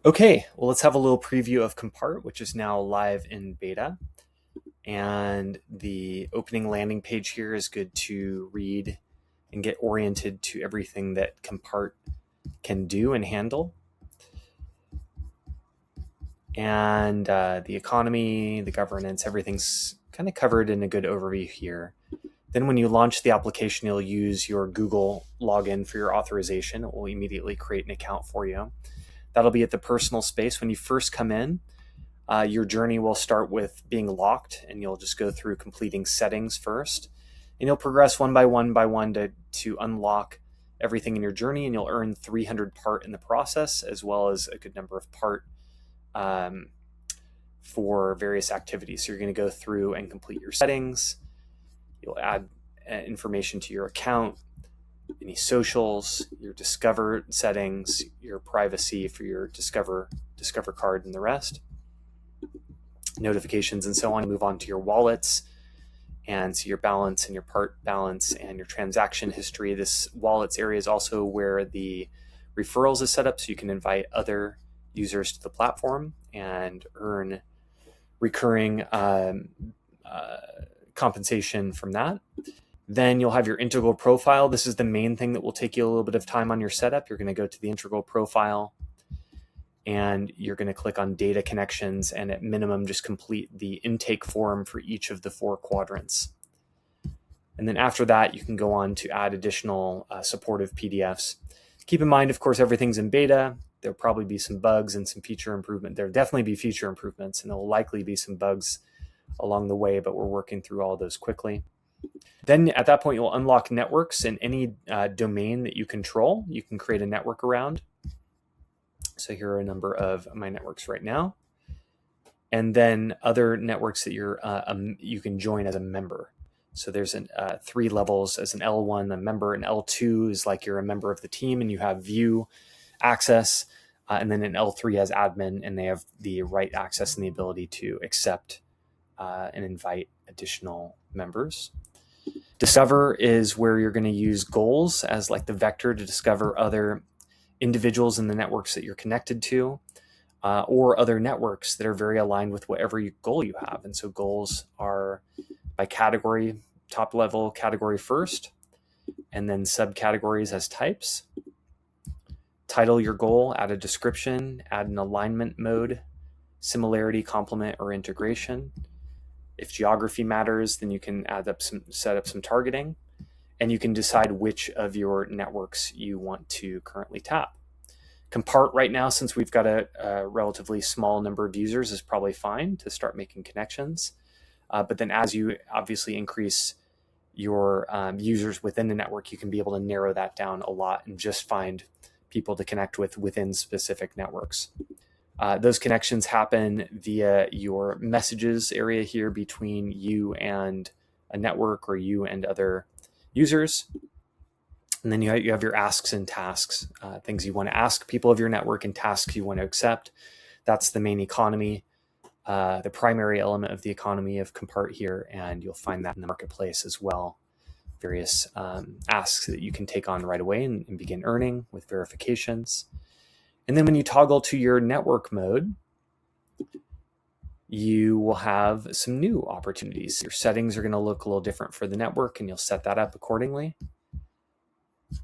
Okay, well, let's have a little preview of COMPART, which is now live in beta. And the opening landing page here is good to read and get oriented to everything that COMPART can do and handle. And the economy, the governance, everything's kind of covered in a good overview here. Then when you launch the application, you'll use your Google login for your authorization. It will immediately create an account for you. That'll be at the personal space. When you first come in, your journey will start with being locked, and you'll just go through completing settings first. And you'll progress one by one to unlock everything in your journey, and you'll earn 300 part in the process, as well as a good number of part for various activities. So you're going to go through and complete your settings. You'll add information to your account, any socials, your Discover settings, your privacy for your Discover card, and the rest, notifications, and so on. Move on to your wallets and see your balance and your part balance and your transaction history. This wallets area is also where the referrals is set up, so you can invite other users to the platform and earn recurring compensation from that. Then you'll have your integral profile. This is the main thing that will take you a little bit of time on your setup. You're going to go to the integral profile and you're going to click on data connections, and at minimum just complete the intake form for each of the 4 quadrants. And then after that, you can go on to add additional supportive PDFs. Keep in mind, of course, everything's in beta. There'll probably be some bugs and some feature improvement. There'll definitely be feature improvements, and there'll likely be some bugs along the way, but we're working through all those quickly. Then at that point, you'll unlock networks in any domain that you control. You can create a network around. So here are a number of my networks right now. And then other networks that you can join as a member. So there's 3 levels as an L1, a member, and L2 is like you're a member of the team and you have view access. And then an L3 has admin, and they have the right access and the ability to accept and invite additional members. Discover is where you're going to use goals as like the vector to discover other individuals in the networks that you're connected to, or other networks that are very aligned with whatever goal you have. And so goals are by category, top level category first, and then subcategories as types. Title your goal, add a description, add an alignment mode, similarity, complement, or integration. If geography matters, then you can set up some targeting, and you can decide which of your networks you want to currently tap. COMPART right now, since we've got a relatively small number of users, is probably fine to start making connections. But then as you obviously increase your users within the network, you can be able to narrow that down a lot and just find people to connect with within specific networks. Those connections happen via your messages area here between you and a network or you and other users. And then you have your asks and tasks, things you want to ask people of your network and tasks you want to accept. That's the main economy, the primary element of the economy of COMPART here, and you'll find that in the marketplace as well. Various asks that you can take on right away and begin earning with verifications. And then when you toggle to your network mode, you will have some new opportunities. Your settings are going to look a little different for the network, and you'll set that up accordingly.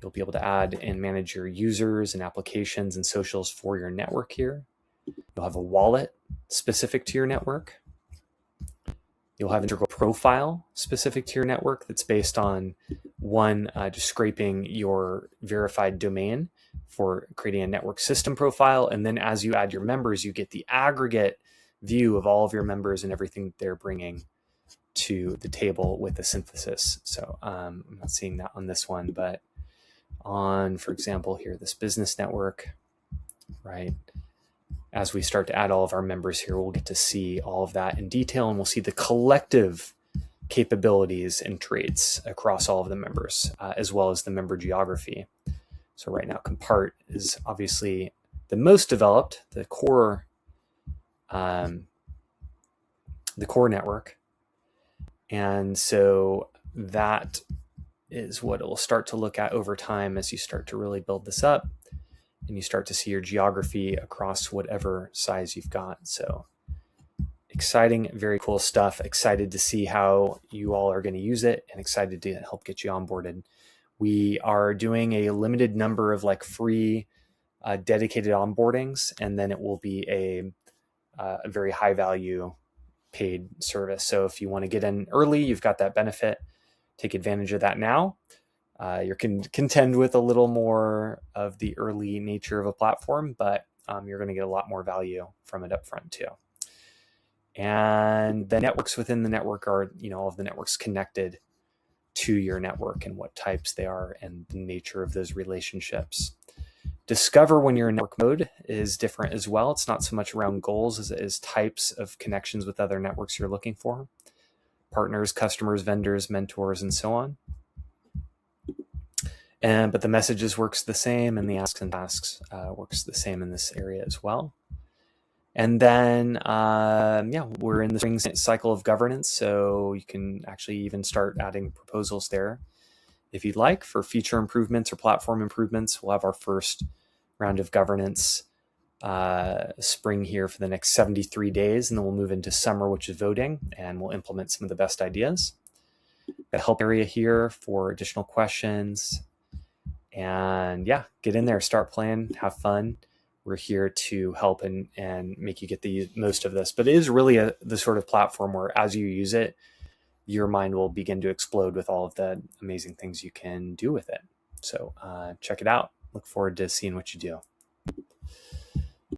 You'll be able to add and manage your users and applications and socials for your network here. You'll have a wallet specific to your network. You'll have an integral profile specific to your network that's based on just scraping your verified domain for creating a network system profile. And then as you add your members, you get the aggregate view of all of your members and everything they're bringing to the table with the synthesis. So I'm not seeing that on this one, but on, for example, here, this business network, right? As we start to add all of our members here, we'll get to see all of that in detail, and we'll see the collective capabilities and traits across all of the members, as well as the member geography. So right now, COMPART is obviously the most developed, the core network. And so that is what it will start to look at over time as you start to really build this up. and you start to see your geography across whatever size you've got. So exciting, very cool stuff. Excited to see how you all are going to use it, and excited to help get you onboarded. We are doing a limited number of like free dedicated onboardings, and then it will be a very high value paid service. So if you want to get in early, you've got that benefit. Take advantage of that now. You're contend with a little more of the early nature of a platform, but you're going to get a lot more value from it up front too. And the networks within the network are, all of the networks connected to your network and what types they are and the nature of those relationships. Discover when you're in network mode is different as well. It's not so much around goals as it is types of connections with other networks you're looking for. Partners, customers, vendors, mentors, and so on. But the messages works the same, and the asks and tasks works the same in this area as well. And then, we're in the spring cycle of governance, so you can actually even start adding proposals there if you'd like for feature improvements or platform improvements. We'll have our first round of governance spring here for the next 73 days, and then we'll move into summer, which is voting, and we'll implement some of the best ideas. Got a help area here for additional questions. And get in there, start playing, have fun. We're here to help and make you get the most of this. But it is really the sort of platform where as you use it, your mind will begin to explode with all of the amazing things you can do with it. So check it out. Look forward to seeing what you do.